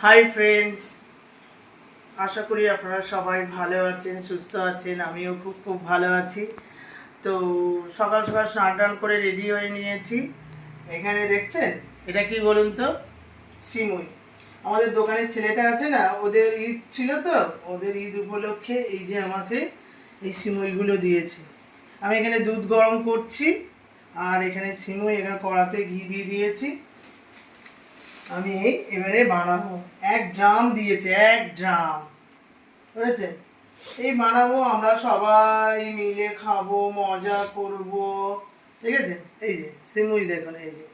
Hi friends, আশা করি আপনারা সবাই ভালো আছেন, সুস্থ আছেন। আমিও খুব খুব ভালো আছি। তো সকাল সকাল স্নান টান করে রেডি হয়ে নিয়েছি। এখানে দেখছেন এটা কি বলুন তো? সিমুই। আমাদের দোকানের ছেলেটা আছে না, ওদের ঈদ ছিল, তো ওদের ঈদ উপলক্ষে এই যে আমাকে এই সিমুইগুলো দিয়েছে। আমি এখানে দুধ গরম করছি আর এখানে সিমুই, এখানে কড়াতে ঘি দিয়ে দিয়েছি। আমি এবারে বানাবো। 1 ড্রাম দিয়েছে, 1 ড্রাম, বুঝেছেন? এই বানাবো, আমরা সবাই মিলে খাবো, মজা করব, ঠিক আছে? এই যে সিমুই দেখুন, এই যে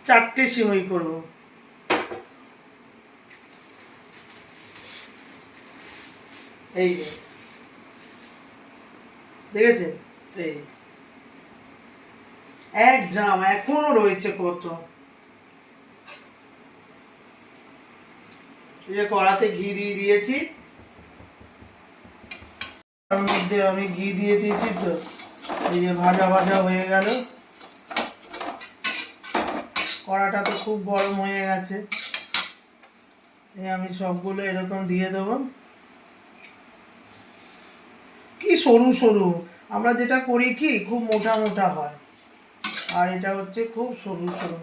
4টে সিমুই করব। এই যে দেখেছেন, এই 1 ড্রাম এখনো রয়েছে কত। এই যে কড়াতে ঘি দিয়ে দিয়েছি, তার মধ্যে আমি ঘি দিয়ে দিয়েছি, তো এই যে ভাজা ভাজা হয়ে গেল। কড়াটা তো খুব গরম হয়ে গেছে। আমি সবগুলো এরকম দিয়ে দেবো। কি সরু সরু, আমরা যেটা করি কি খুব মোটা মোটা হয়, আর এটা হচ্ছে খুব সরু সরু।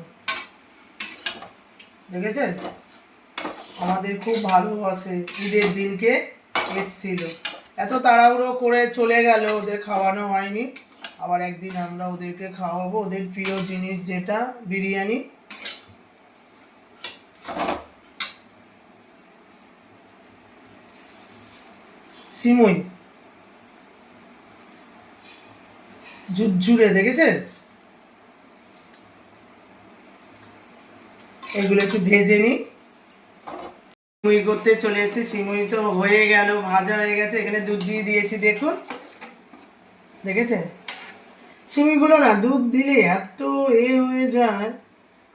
দেখেছেন, আমাদের খুব ভালোবাসে। ঈদের দিনকে এসছিল, এত তাড়াহুড়ো করে চলে গেল, ওদের খাওয়ানো হয়নি। আবার একদিন আমরা ওদেরকে খাওয়াবো, ওদের প্রিয় জিনিস যেটা বিরিয়ানি। সিমুই ঝুরঝুরে, দেখেছেন? এগুলো একটু ভেজে নিই। সিমুই করতে চলে এসেছি। সিমুই তো হয়ে গেল, ভাজা হয়ে গেছে। এখানে দুধ দিয়ে দিয়েছি, দেখুন, দেখেছেন? সিমুইগুলো না দুধ দিলে এত হয়ে যায়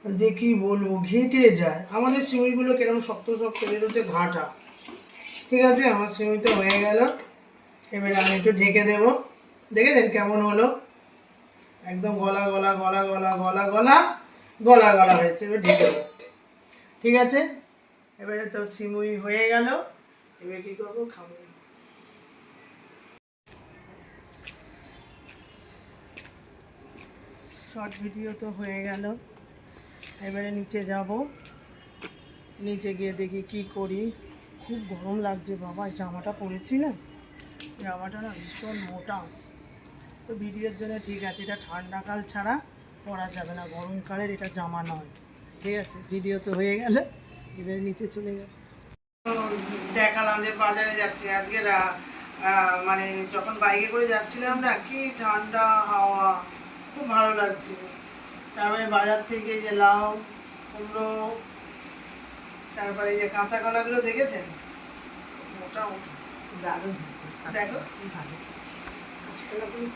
যে কি বলবো, ঘেঁটে যায়। আমাদের সিমুইগুলো কিরকম শক্ত শক্ত, এর হচ্ছে ঘাটা। ঠিক আছে, আমার সিমুই তো হয়ে গেল। এবারে আমি একটু ঢেকে দেবো। দেখেছেন কেমন হলো? একদম গলা গলা গলা গলা গলা গলা গলা গলা হয়েছে। এবার ঢেকে দেবো, ঠিক আছে? এবারে তো সিমুই হয়ে গেল। এবার কি করবো, খাবো। শর্ট ভিডিও তো হয়ে গেল। এবারে নিচে যাব, নিচে গিয়ে দেখি কি করি। খুব গরম লাগছে বাবা, জামাটা পরেছি না, জামাটা না ভীষণ মোটা। তো ভিডিওর জন্য ঠিক আছে, এটা ঠান্ডাকাল ছাড়া পরা যাবে না, গরমকালের এটা জামা নয়। ঠিক আছে, ভিডিও তো হয়ে গেল। এবারে নিচে চলে গেল। দেখালাম যে বাজারে যাচ্ছি আজকে। মানে যখন বাইকে করে যাচ্ছিলাম না, কি ঠান্ডা হাওয়া, খুব ভালো লাগছে। তারপরে বাজার থেকে যে লাউ, কুমড়ো, তারপরে এই যে কাঁচা কলাগুলো দেখেছেন, মোটা মোটা, দারুণ। দেখো কি ভালো,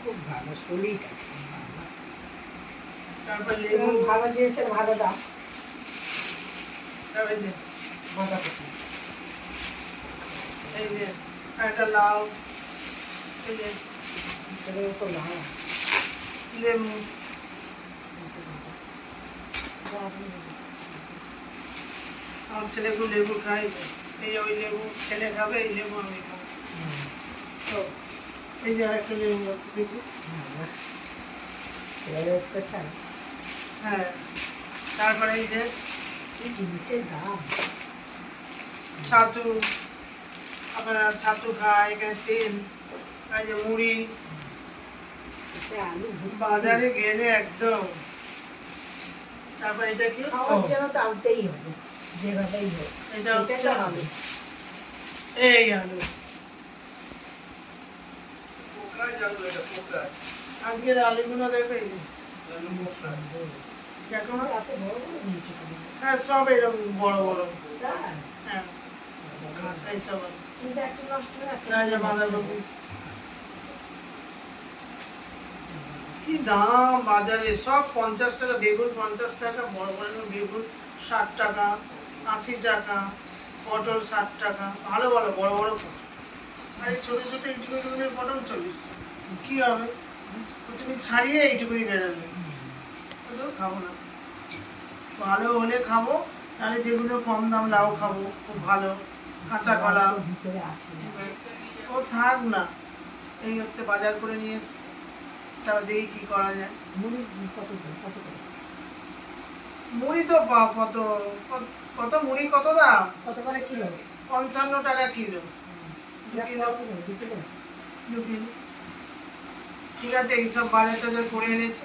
খুব ভালো শরীরটা। তারপর লেবু, ভালো জিনিসের ভালো দাম। তারপরে যে বাঁধাকপি, এই যে একটা লাউ, এই যে লাউ, লেবু, আমার ছেলেগুলো লেবু খাই। এই ওই লেবু ছেলে খাবে, এই লেবু আমি খাবো। তো এই যে আরেকটা লেবু আছে, দেখি। হ্যাঁ, তারপরে এই যে জিনিসের দাম, ছাতু, আপনারা ছাতু খায়, এখানে তেল, আর যে মুড়ি। বাজারে গেলে একদম। তারপর এটা কি, আনতেই হবে যেভাবেই হোক। এটা হচ্ছে আলু, এই আলু। আজকের আলুগুলো দেখো, এই যে দেখো না, হ্যাঁ সব এরকম বড় বড়। হ্যাঁ, এইসব বাঁধাকপি। কি দাম বাজারে, সব 50 টাকা। বেগুন 50 টাকা, বড় বড় বেগুন 60 টাকা, 80 টাকা, পটল 60 টাকা, ভালো ভালো বড় বড়। আর এই ছোটো ছোটো এইটুকুনি পটল 40 টাকা। কী হবে, তুমি ছাড়িয়ে এইটুকুনি বেরোবে, খাবো না। ভালো হলে খাবো, তাহলে যেগুলো কম দাম লাউ খাবো, খুব ভালো কাঁচা কলা ভিতরে আছে। ও থাক না। এই হচ্ছে বাজার করে নিয়ে এসছি, তারপর দেখি কি করা যায়। মুড়ি কত কত করে? মুড়ি তো কত কত- কত মুড়ি কত দাম, কত করে কিলো? 55 টাকা কিলো। দু কিলো, 2 কিলো? 2 কিলো। ঠিক আছে, এইসব বাজার টাজার করে এনেছি,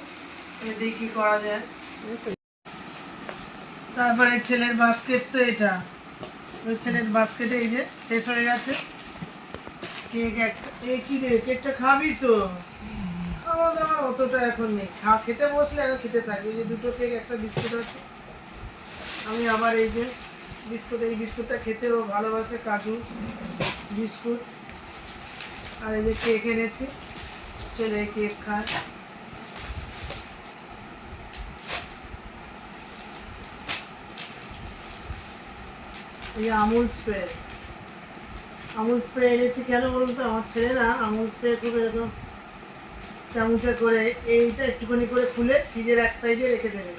এবার দেখি কি করা যায়। তারপরে ছেলের বাস্কেট তো এটা, ওই ছেলের বাস্কেটে এই যে শেষ হয়ে গেছে কেক একটা। এই কি রে, কেকটা খাবি তো? আমার অতটা এখন নেই, খেতে বসলে এখন খেতে থাকবে। এই যে 2টো কেক, একটা বিস্কুট আছে। আমি আবার এই যে বিস্কুট, এই বিস্কুটটা খেতেও ভালোবাসে, কাজু বিস্কুট। আর এই যে কেক এনেছি, ছেলে কেক খায়। এই যে আমুল স্প্রে, আমুল স্প্রে এনেছি কেন বলুন তো? আমার ছেলে না আমুল স্প্রে খুব এরকম চামচে করে এইটা একটুখানি করে খুলে ফ্রিজের এক সাইডে রেখে দেবে।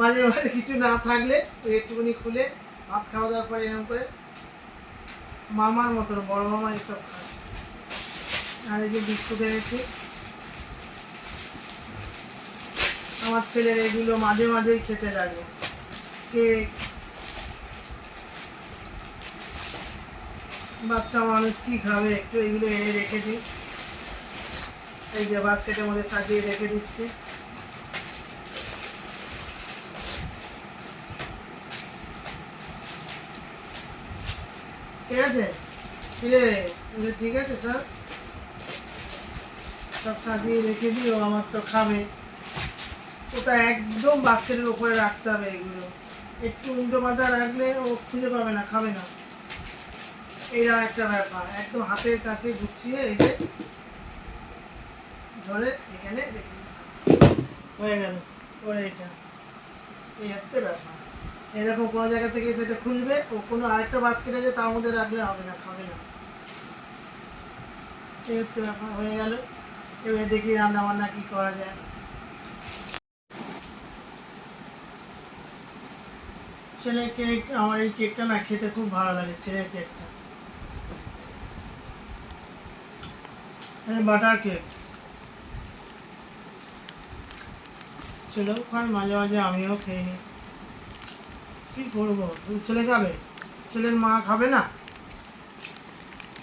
মাঝে মাঝে কিছু না থাকলে ওই একটুখানি খুলে ভাত খাওয়া দাওয়ার পরে এরকম করে, মামার মতন, বড় মামা এসব খায়। আর এই যে বিস্কুট এনেছি, আমার ছেলের এগুলো মাঝে মাঝেই খেতে লাগে। কেক, বাচ্চা মানুষ কি খাবে, একটু এগুলো এনে রেখে দিই। এই যে বাস্কেটের মধ্যে সাজিয়ে রেখে দিচ্ছি। ঠিক আছে, ঠিক আছে স্যার, সব সাজিয়ে রেখে দিই। ও আমার তো খাবে, ওটা একদম বাস্কেটের উপরে রাখতে হবে। এগুলো একটু উল্টো পাল্টা রাখলে ও খুঁজে পাবে না, খাবে না। এইরকম একটা ব্যাপার, একদম হাতের কাছে গুছিয়ে এই যে ধরে এখানে রেখে দিই। হয়ে গেল ওর এটা, এই হচ্ছে ব্যাপার। এরকম কোনো জায়গা থেকে সেটা খুলবে, ও কোনো আরেকটা বাস্কেট আছে তার মধ্যে রাখলে হবে না, খাবে না। এই হচ্ছে ব্যাপার, হয়ে গেল। এবার দেখি রান্না বান্না কি করা যায়। ছেলে কেক, আমার এই কেকটা না খেতে খুব ভালো লাগে, ছেলের কেকটা। বাটার কেক ছেলেও খায় মাঝে মাঝে, আমিও খেয়ে নিই। কী করবো, শুধু ছেলে খাবে, ছেলের মা খাবে না?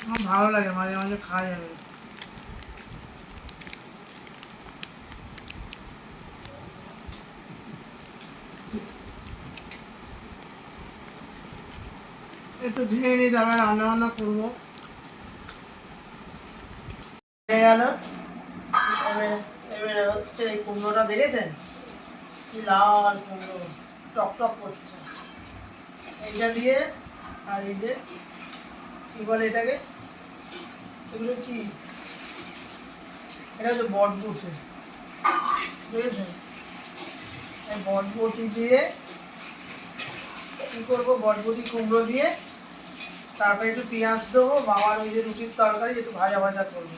আমার ভালো লাগে, মাঝে মাঝে খাই আমি। একটু খেয়ে নিই, তারপরে রান্না বান্না করবো। হয়ে গেল। এবারে এবারে হচ্ছে এই কুমড়োটা, দেখেছেন কি লাল কুমড়ো, টক টক করছে। এইটা দিয়ে, আর এই যে কি বলে এটাকে, এগুলো কি, এটা হচ্ছে বটবুটি, বুঝেছেন? এই বটবুটি দিয়ে কী করবো, বটবুটি কুমড়ো দিয়ে তারপরে একটু পেঁয়াজ দেবো। বাবার ওই যে রুটির তরকারি একটু ভাজা ভাজা করবো।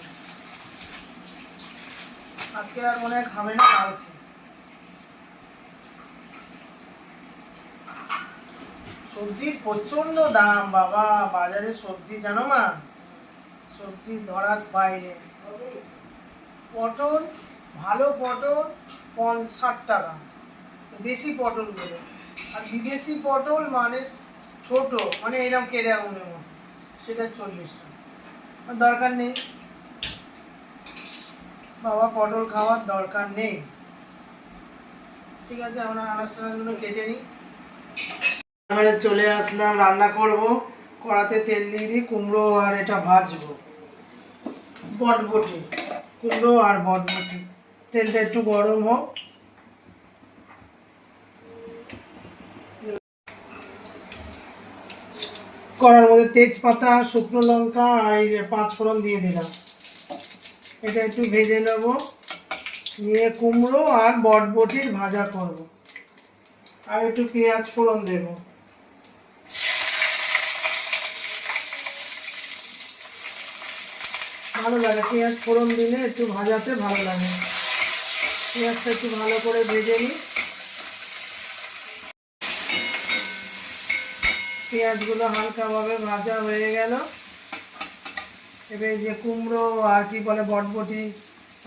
আজকে আর মনে হয় খাবে না, কালকে। সবজির প্রচন্ড দাম বাবা, বাজারে সবজি জানো মা, সবজি ধরার বাইরে। পটল, ভালো পটল 60 টাকা, দেশি পটলগুলো। আর বিদেশি পটল মানে ছোট, মানে এরকম কেড়ে আঙুলের মতো, সেটা 40 টাকা। দরকার নেই বাবা, পটল খাওয়ার দরকার নেই। ঠিক আছে, আমরা আনাজ টানাজগুলো কেটে নিই। এবারে চলে আসলাম, রান্না করব। কড়াতে তেল দিয়ে দিই, কুমড়ো আর এটা ভাজবো, বটবটি, কুমড়ো আর বটবটি। তেলটা একটু গরম হোক। কড়ার মধ্যে তেজপাতা, শুকনো লঙ্কা আর এই যে 5 ফোড়ন দিয়ে দিলাম। এটা একটু ভেজে নেব, নিয়ে কুমড়ো আর বটবটির ভাজা করব। আর একটু পেঁয়াজ ফোড়ন দেব। ভালো লাগে পেঁয়াজ ফোড়ন দিলে, একটু ভাজাতে ভালো লাগে। পেঁয়াজটা একটু ভালো করে ভেজে নিই। পেঁয়াজগুলো হালকাভাবে ভাজা হয়ে গেল। এবার যে কুমড়ো আর কি বলে বটবটি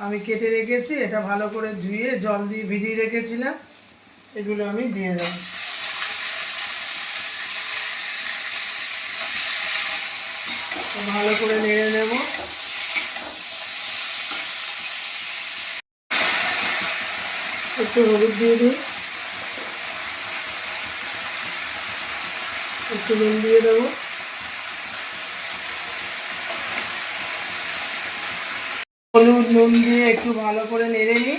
আমি কেটে রেখেছি, এটা ভালো করে ধুয়ে জল দিয়ে ভিজিয়ে রেখেছিলাম, এগুলো আমি দিয়ে দেবো। ভালো করে নেড়ে নেব। একটু হলুদ দিয়ে দিই, একটু নুন দিয়ে দেবো। হলুদ নুন দিয়ে একটু ভালো করে নেড়ে নিই,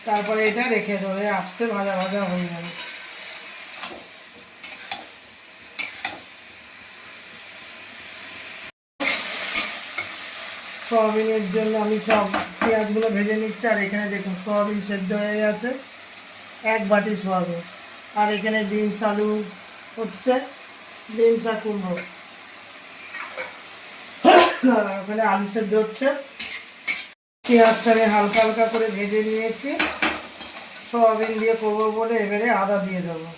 তারপরে এটা রেখে দেবো, আপসে ভাজা ভাজা হয়ে যাবে। সয়াবিনের জন্য আমি সব পেঁয়াজগুলো ভেজে নিচ্ছি, আর এখানে দেখুন সয়াবিন সেদ্ধ হয়ে গেছে, 1 বাটি সয়াবিন। আর এখানে বিনস আলু হচ্ছে, বিনস আর কুমড়ো, ওখানে আলু সেদ্ধ হচ্ছে। পেঁয়াজটাকে হালকা হালকা করে ভেজে নিয়েছি, সয়াবিন দিয়ে করবো বলে এবারে আদা দিয়ে দেবো।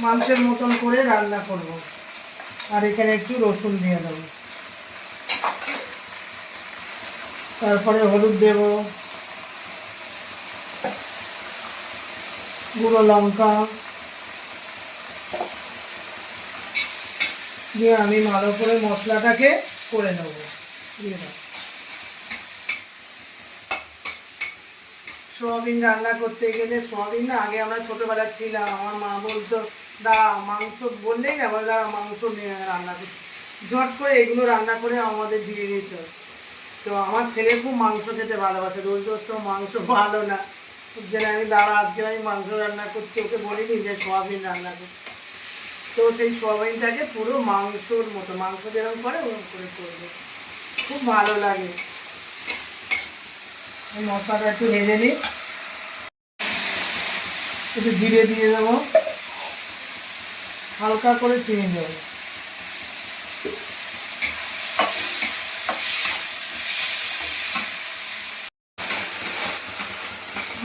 মাংসের মতন করে রান্না করব। আর এখানে একটু রসুন দিয়ে দেবো, তারপরে হলুদ দেব, গুঁড়ো লঙ্কা দিয়ে আমি ভালো করে মশলাটাকে করে নেব। দিয়ে দেবো। সোয়াবিন রান্না করতে গেলে, সোয়াবিন না আগে আমরা ছোটোবেলা ছিলাম, আমার মা বলতো দা মাংস বললেই না বলে মাংস নিয়ে রান্না করছি, ঝট করে এগুলো রান্না করে আমাদের দিয়ে দিত। তো আমার ছেলে খুব মাংস খেতে ভালোবাসে, রোজ রোজ তো মাংস ভালো না, যেন আমি দাঁড়া আজকে আমি মাংস রান্না করছি, ওকে বলিনি যে সোয়াবিন রান্না করছি। তো সেই সোয়াবিনটাকে পুরো মাংসর মতো, মাংস যেরকম করে ওরকম করে করবে, খুব ভালো লাগে। এই মশলাটা একটু ভেজে নিই, একটু জিরে দিয়ে দেবো, হালকা করে চিনি দেবো।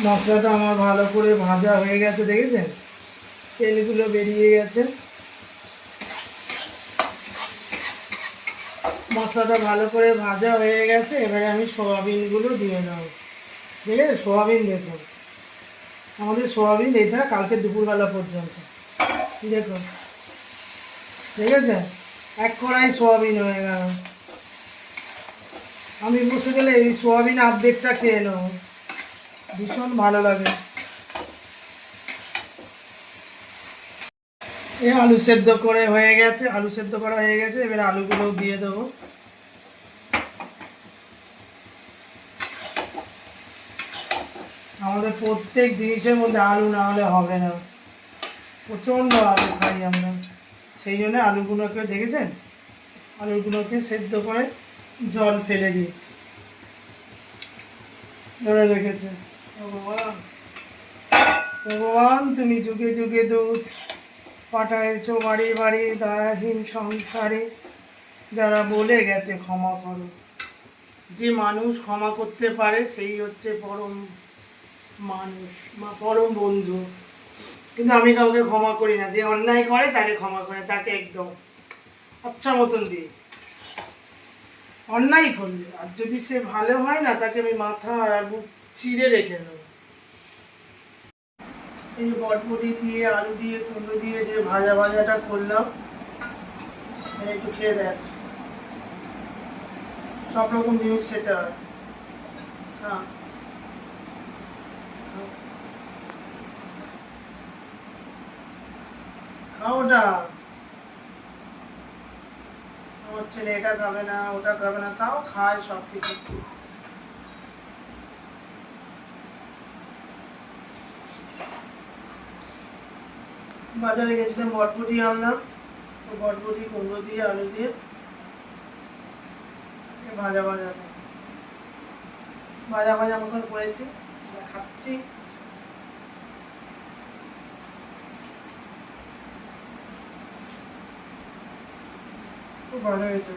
মশলাটা আমার ভালো করে ভাজা হয়ে গেছে, দেখেছেন তেলগুলো বেরিয়ে গেছে। মশলাটা ভালো করে ভাজা হয়ে গেছে, এবারে আমি সোয়াবিনগুলো দিয়ে দেবো। ঠিক আছে, সোয়াবিন দেখুন, আমাদের সোয়াবিন এটা কালকে দুপুরবেলা পর্যন্ত দেখুন, ঠিক আছে, 1 কড়াই সোয়াবিন হয়ে গেল। আমি বসে গেলে এই সোয়াবিন অর্ধেকটা খেয়ে নেবো, ভীষণ ভালো লাগে। এই আলু সেদ্ধ করে হয়ে গেছে, আলু সেদ্ধ করা হয়ে গেছে, এবার আলুগুলো দিয়ে দেবো। আমাদের প্রত্যেক জিনিসের মধ্যে আলু না হলে হবে না, প্রচণ্ড আলু খাই আমরা, সেই জন্য আলুগুলোকে দেখেছেন, আলুগুলোকে সেদ্ধ করে জল ফেলে দিই, ধরে রেখেছে। ভগবান ভগবান তুমি যুগে যুগে দুধ পাঠাইছো বাড়ি বাড়ি, দয়াহীন সংসারে যারা বলে গেছে ক্ষমা করো। যে মানুষ ক্ষমা করতে পারে সেই হচ্ছে পরম মানুষ, পরম বন্ধু। কিন্তু আমি কাউকে ক্ষমা করি না, যে অন্যায় করে তাকে ক্ষমা করে, তাকে একদম আচ্ছা মতন দিই অন্যায় করলে। আর যদি সে ভালো হয় না, তাকে আমি মাথা আর বুক চিড়ে রেখে দেবো। এই বটবটি দিয়ে আলু দিয়ে কুমড়ো দিয়ে যে ভাজা ভাজাটা করলাম, একটু খেয়ে দেখ, সব রকম জিনিস খেতে হয়। হ্যাঁ, খাও ওটা। আমার ছেলে এটা খাবে না, ওটা খাবে না, তাও খায় সব কিছু। বাজারে গেছিলাম, বটবটি আনলাম, তো বটবটি কুমড়ো দিয়ে আলু দিয়ে ভাজা ভাজা ভাজা ভাজা মতন করেছি, খাচ্ছি। খুব ভালো হয়েছে।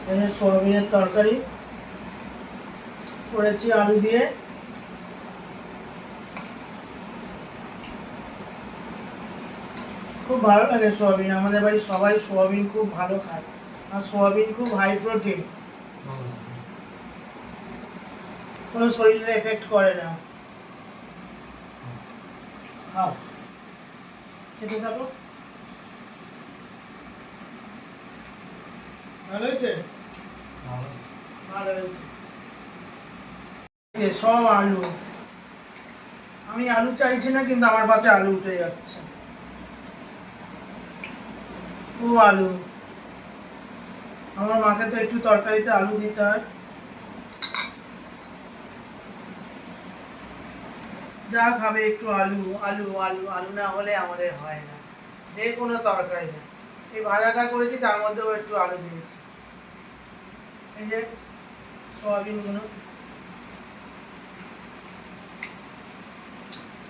এই যে সোয়াবিনের তরকারি করেছি আলু দিয়ে। খুব ভালো লাগে সোয়াবিন, আমাদের বাড়ির সবাই সোয়াবিন খুব ভালো খায়, আর সোয়াবিন খুব হাই প্রোটিন, কোনো শরীরে এফেক্ট করে না। খাও, খেতে থাকো। ভালো হয়েছে, ভালো হয়েছে। সব আলু, আমি আলু চাইছি না কিন্তু আমার পাতে আলু উঠে যাচ্ছে, খুব আলু। আমার মাকে তো একটু তরকারিতে আলু দিতে হয়। যা খাবে একটু আলু, আলু আলু আলু না হলে আমাদের হয় না, যে কোনো তরকারি। এই ভাজাটা করেছি তার মধ্যেও একটু আলু দিয়েছি। এই যে সোয়াবিনগুলো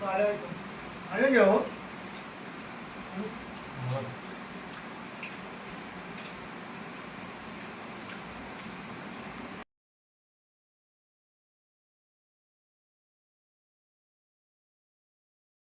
ভালো হয়েছে, ভালো হয়েছে ও।